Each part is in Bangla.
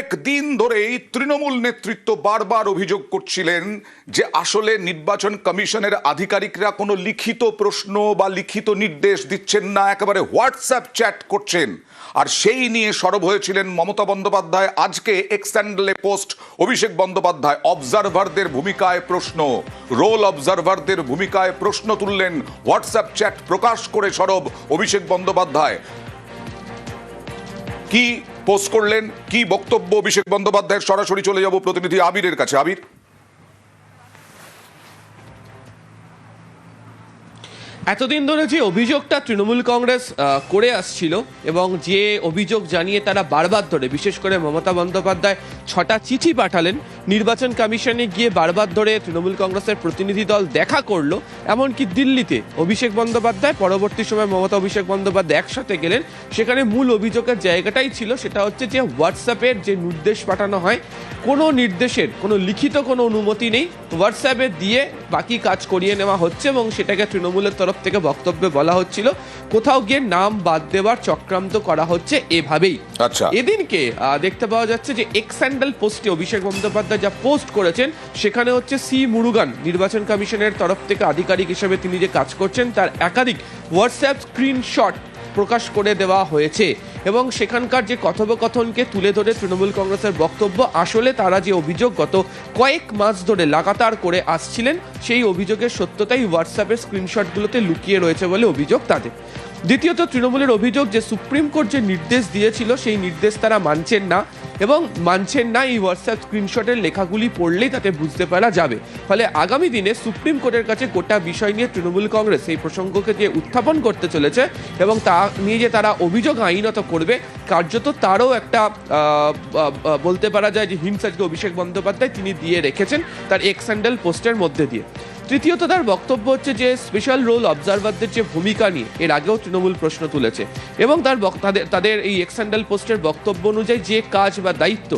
কয়েকদিন ধরেই তৃণমূল নেতৃত্ব বারবার অভিযোগ করছিলেন যে আসলে নির্বাচন কমিশনের আধিকারিকরা কোনো লিখিত প্রশ্ন বা লিখিত নির্দেশ দিচ্ছেন না, একেবারে হোয়াটসঅ্যাপ চ্যাট করছেন। আর সেই নিয়ে সরব হয়েছিলেন মমতা বন্দ্যোপাধ্যায়। আজকে এক্স হ্যান্ডেলে পোস্ট অভিষেক বন্দ্যোপাধ্যায়, অবজারভারদের ভূমিকায় প্রশ্ন, রোল অবজারভারদের ভূমিকায় প্রশ্ন তুললেন, হোয়াটসঅ্যাপ চ্যাট প্রকাশ করে সরব অভিষেক বন্দ্যোপাধ্যায়। কি পোস্ট করলেন, কি বক্তব্য অভিষেক বন্দ্যোপাধ্যায়ের, সরাসরি চলে যাব প্রতিনিধি আবিরের কাছে। আবির, এতদিন ধরে যে অভিযোগটা তৃণমূল কংগ্রেস করে আসছিল এবং যে অভিযোগ জানিয়ে তারা বারবার ধরে, বিশেষ করে মমতা বন্দ্যোপাধ্যায় 6টা চিঠি পাঠালেন নির্বাচন কমিশনে গিয়ে, বারবার ধরে তৃণমূল কংগ্রেসের প্রতিনিধি দল দেখা করলো, এমনকি দিল্লিতে অভিষেক বন্দ্যোপাধ্যায়, পরবর্তী সময় মমতা অভিষেক বন্দ্যোপাধ্যায় একসাথে গেলেন। সেখানে মূল অভিযোগের জায়গাটাই ছিল, সেটা হচ্ছে যে হোয়াটসঅ্যাপের যে নির্দেশ পাঠানো হয়, কোনো নির্দেশের কোনো লিখিত কোনো অনুমতি নেই, হোয়াটসঅ্যাপে দিয়ে বাকি কাজ করিয়ে নেওয়া হচ্ছে এবং সেটাকে তৃণমূলের তরফ থেকে বক্তব্যে বলা হচ্ছিল কোথাও গিয়ে নাম বাদ দেওয়ার চক্রান্ত করা হচ্ছে এভাবেই। আচ্ছা, এদিনকে দেখতে পাওয়া যাচ্ছে যে এক্স হ্যান্ডেল পোস্টে অভিষেক বন্দ্যোপাধ্যায় যা পোস্ট করেছেন, সেখানে হচ্ছে সি মুরুগান, নির্বাচন কমিশনের তরফ থেকে আধিকারিক হিসেবে তিনি যে কাজ করছেন, তার একাধিক হোয়াটসঅ্যাপ স্ক্রিনশট প্রকাশ করে দেওয়া হয়েছে এবং সেখানকার যে কথোপকথনকে তুলে ধরে তৃণমূল কংগ্রেসের বক্তব্য, আসলে তারা যে অভিযোগ গত কয়েক মাস ধরে লাগাতার করে আসছিলেন, সেই অভিযোগের সত্যতাই হোয়াটসঅ্যাপের স্ক্রিনশটগুলোতে লুকিয়ে রয়েছে বলে অভিযোগ তাদের। দ্বিতীয়ত, তৃণমূলের অভিযোগ যে সুপ্রিম কোর্ট যে নির্দেশ দিয়েছিল, সেই নির্দেশ তারা মানছেন না এবং মানছেন না এই হোয়াটসঅ্যাপ স্ক্রিনশটের লেখাগুলি পড়লেই তাতে বুঝতে পারা যাবে। ফলে আগামী দিনে সুপ্রিম কোর্টের কাছে গোটা বিষয় নিয়ে তৃণমূল কংগ্রেস এই প্রসঙ্গকে যে উত্থাপন করতে চলেছে এবং তা নিয়ে যে তারা অভিযোগ আইনত করবে, কার্যত তারও একটা বলতে পারা যায় যে হিন্টস আজকে অভিষেক বন্দ্যোপাধ্যায় তিনি দিয়ে রেখেছেন তার এক্স হ্যান্ডেল পোস্টের মধ্যে দিয়ে। তৃতীয়ত, তার বক্তব্য হচ্ছে যে স্পেশাল রোল অবজারভারদের যে ভূমিকা নিয়ে এর আগেও তৃণমূল প্রশ্ন তুলেছে এবং তাদের এই এক্স হ্যান্ডেল পোস্টের বক্তব্য অনুযায়ী যে কাজ বা দায়িত্ব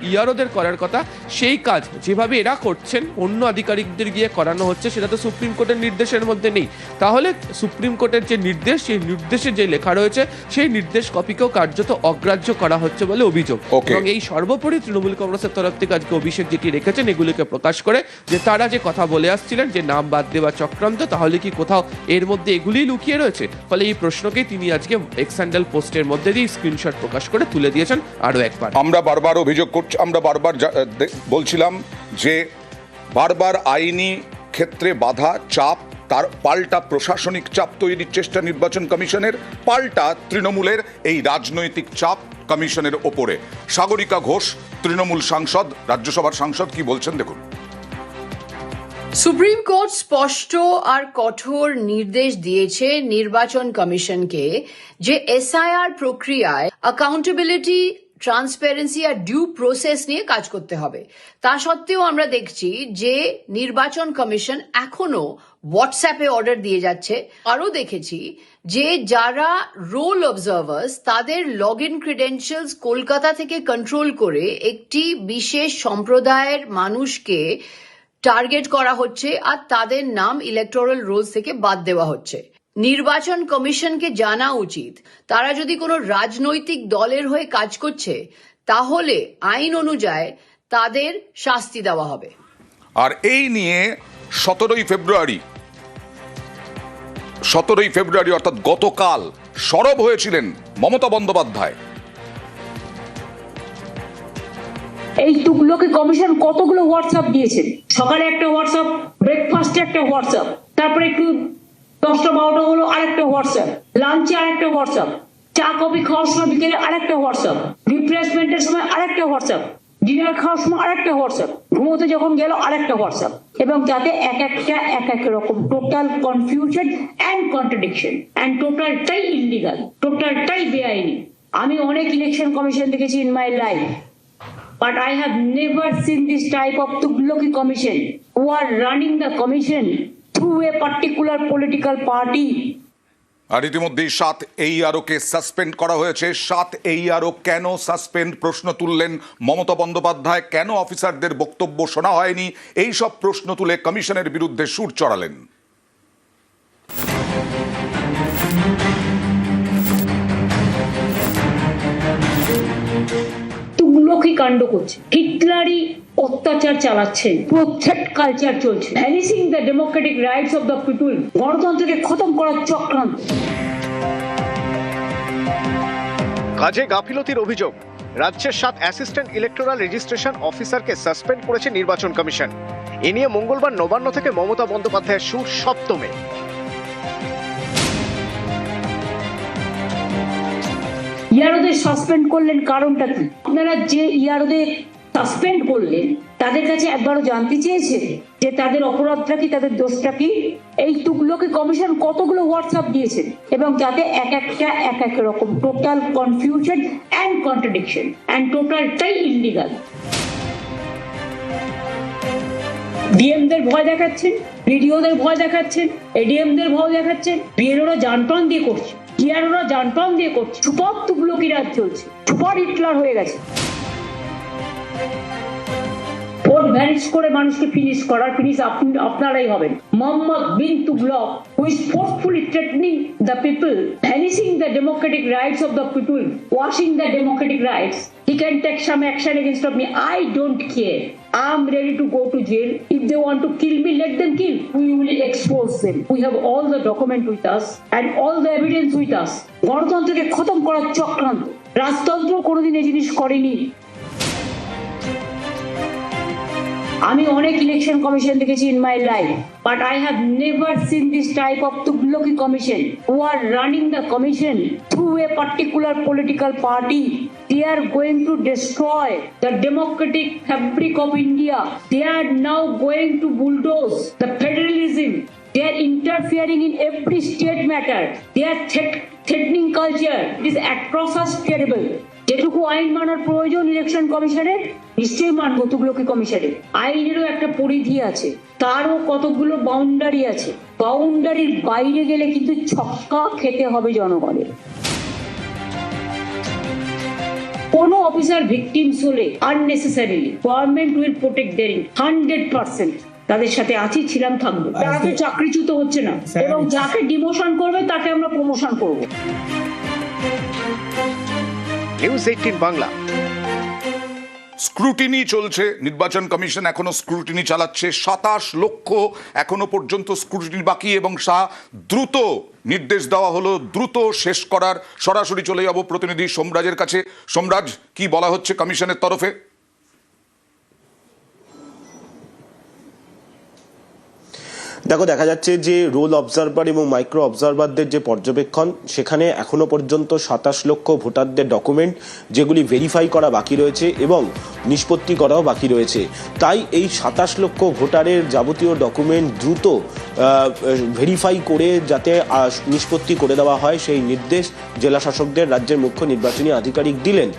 ইআরওদের করার কথা, সেই কাজ যেভাবে এরা করছেন অন্য আধিকারিকদের গিয়ে করানো হচ্ছে, সেটা তো সুপ্রিম কোর্টের নির্দেশের মধ্যে নেই। তাহলে সুপ্রিম কোর্টের যে নির্দেশ, সেই নির্দেশে যে লেখা রয়েছে, সেই নির্দেশ কপিকেও কার্যত অগ্রাহ্য করা হচ্ছে বলে অভিযোগ। এবং এই সর্বোপরি তৃণমূল কংগ্রেসের তরফ থেকে আজকে অভিষেক যেটি রেখেছেন, এগুলিকে প্রকাশ করে যে তারা যে কথা বলে আসছিলেন যে নাম বাদ দেওয়া চক্রান্ত, তাহলে কি কোথাও এর মধ্যে এগুলিই লুকিয়ে রয়েছে? ফলে এই প্রশ্নকেই তিনি আজকে এক্স হ্যান্ডেল পোস্টের মধ্যে দিয়ে স্ক্রিনশট প্রকাশ করে তুলে দিয়েছেন আরো একবার। আমরা বারবার অভিযোগ করছি, আমরা বারবার বলছিলাম যে বারবার আইনি ক্ষেত্রে বাধা, চাপ, তার পাল্টা প্রশাসনিক চাপ তৈরির চেষ্টা নির্বাচন কমিশনের, পাল্টা তৃণমূলের এই রাজনৈতিক চাপ কমিশনের ওপরে। সাগরিকা ঘোষ, তৃণমূল সাংসদ, রাজ্যসভার সাংসদ, কি বলছেন দেখুন। সুপ্রিম কোর্ট স্পষ্ট আর কঠোর নির্দেশ দিয়েছে নির্বাচন কমিশনকে যে এসআইআর প্রক্রিয়ায় অ্যাকাউন্টেবিলিটি, ট্রান্সপারেন্সি আর ডিউ প্রসেস নিয়ে কাজ করতে হবে। তা সত্ত্বেও আমরা দেখছি যে নির্বাচন কমিশন এখনো হোয়াটসঅ্যাপে অর্ডার দিয়ে যাচ্ছে। আরও দেখেছি যে যারা রোল অবজার্ভার্স, তাদের লগ ইন ক্রিডেন্সিয়ালস কলকাতা থেকে কন্ট্রোল করে একটি বিশেষ সম্প্রদায়ের মানুষকে টার্গেট করা হচ্ছে আর তাদের নাম ইলেকটোরাল রোলস থেকে বাদ দেওয়া হচ্ছে। নির্বাচন কমিশনকে জানা উচিত, তারা যদি কোনো রাজনৈতিক দলের হয়ে কাজ করছে, তাহলে আইন অনুযায়ী তাদের শাস্তি দেওয়া হবে। আর এই নিয়ে 17ই ফেব্রুয়ারি অর্থাৎ গতকাল সরব হয়েছিলেন মমতা বন্দ্যোপাধ্যায়। এই তুগলকি কমিশন কতগুলো হোয়াটসঅ্যাপ দিয়েছে, সকালে একটা হোয়াটসঅ্যাপ, ব্রেকফাস্টে একটা হোয়াটসঅ্যাপ, তারপরে একটু 10টা-12টা হলো আরেকটা হোয়াটসঅ্যাপ, লাঞ্চে আরেকটা হোয়াটসঅ্যাপ, চা কফি খাওয়ার সময় বিকেলে আরেকটা হোয়াটসঅ্যাপ, রিফ্রেশমেন্টের সময় আরেকটা হোয়াটসঅ্যাপ, ডিনার খাওয়ার সময় আরেকটা হোয়াটসঅ্যাপ, ঘুমোতে যখন গেল আরেকটা হোয়াটসঅ্যাপ, এবং যাতে এক এক রকম total confusion and contradiction and টোটালটাই ইলিগাল, টোটালটাই বেআইনি। আমি অনেক ইলেকশন কমিশন দেখেছি in my life, but I have never seen this type of Tughlaqi commission who are running the commission through a particular political party. আর ইতিমধ্যেই 7 AERO-কে সাসপেন্ড করা হয়েছে। 7 AERO কেন সাসপেন্ড, প্রশ্ন তুললেন মমতা বন্দ্যোপাধ্যায়। কেন অফিসারদের বক্তব্য শোনা হয়নি, এই সব প্রশ্ন তুলে কমিশনের বিরুদ্ধে সুর চড়ালেন। অমুখী কাণ্ড করছে, হিটলারি অত্যাচার চালাচ্ছেন, পুরো থ্রেট কালচার চলছে, vanishing the Democratic rights of the people, গণতন্ত্রকে খতম করার চক্রান্ত। কাজে গাফিলতির অভিযোগ, রাজ্যের 7 অ্যাসিস্ট্যান্ট ইলেকটোরাল রেজিস্ট্রেশন অফিসারকে সাসপেন্ড করেছে নির্বাচন কমিশন। এ নিয়ে মঙ্গলবার নবান্ন থেকে মমতা বন্দ্যোপাধ্যায়ের সুর সপ্তমে। ইয়ারোদের সাসপেন্ড করলেন, কারণটা কি? আপনারা যে ইয়ারোদের সাসপেন্ড করলেন তাদের কাছে একবারও জানতে চেয়েছে যে তাদের অপরাধটা কি, তাদের দোষটা কি? এই তুগলকি কমিশন কতগুলো হোয়াটসঅ্যাপ দিয়েছে এবং তাতে এক এক রকম, total confusion and contradiction and টোটালটাই ইলিগাল। ডিএমদের ভয় দেখাচ্ছেন, বিডিওদের ভয় দেখাচ্ছেন, এডিএমদের ভয় দেখাচ্ছেন, বিএলওরা জানপ্রাণ দিয়ে করছে, টিআরওরা জানপ্রাণ দিয়ে করছে। সুপার তুগলকি রাজ চলছে, সুপার হিটলার হয়ে গেছে। ভোট ভ্যানিশ করে মানুষকে ফিনিশ করার ফিনিশ আপনারাই হবেন। Mohammad bin Tughlaq, who is forcefully threatening the people, vanishing the democratic rights of the people, washing the democratic rights. He can take some action against me. I don't care. I'm ready to go to jail. If they want to kill me, let them kill. We will expose them. We have all the document with us and all the evidence with us. গণতন্ত্রকে খতম করার চক্রান্ত। রাজতন্ত্র কোনোদিন এই জিনিস করেনি। আমি অনেক ইলেকশন কমিশন দেখেছি in my life, but I have never seen this type of Tughlaqi commission who are running the commission through a particular political party. They are going to destroy the democratic fabric of India. They are now going to bulldoze the federalism. They are interfering in every state matter. They are threatening culture. It is atrocious, terrible. যেটুকু আইন মানার প্রয়োজন ইলেকশন কমিশনের, নিশ্চয়ই মানবো তুগলকি কমিশনের। আইনেরও একটা পরিধি আছে, তারও কতগুলো বাউন্ডারি আছে। বাউন্ডারির বাইরে গেলে কিন্তু ছক্কা খেতে হবে জনগণের। কোনো অফিসার ভিকটিমস হলে unnecessarily government will protect their 100%। তাদের সাথে আছি, ছিলাম, থাকবো। তারা তো চাকরিচ্যুত হচ্ছে না, এবং যাকে ডিমোশন করবে তাকে আমরা প্রমোশন করবো। নিউজ 18 বাংলা। স্ক্রুটিনি চলছে, নির্বাচন কমিশন এখনো স্ক্রুটিনি চালাচ্ছে। 27 লক্ষ এখনো পর্যন্ত স্ক্রুটিনি বাকি এবং দ্রুত নির্দেশ দেওয়া হলো দ্রুত শেষ করার। সরাসরি চলে যাব প্রতিনিধি সোমরাজের কাছে। সোমরাজ, কি বলা হচ্ছে কমিশনের তরফে? দেখো, দেখা যাচ্ছে যে রোল অবজারভার এবং মাইক্রো অবজারভারদের যে পর্যবেক্ষণ, সেখানে এখনো পর্যন্ত 27 লক্ষ ভোটারদের ডকুমেন্ট যেগুলি ভেরিফাই করা বাকি রয়েছে এবং নিষ্পত্তি করাও বাকি রয়েছে। তাই এই 27 লক্ষ ভোটারের যাবতীয় ডকুমেন্ট দ্রুত ভেরিফাই করে যাতে নিষ্পত্তি করে দেওয়া হয়, সেই নির্দেশ জেলা শাসকদের রাজ্যের মুখ্য নির্বাচনী আধিকারিক দিলেন।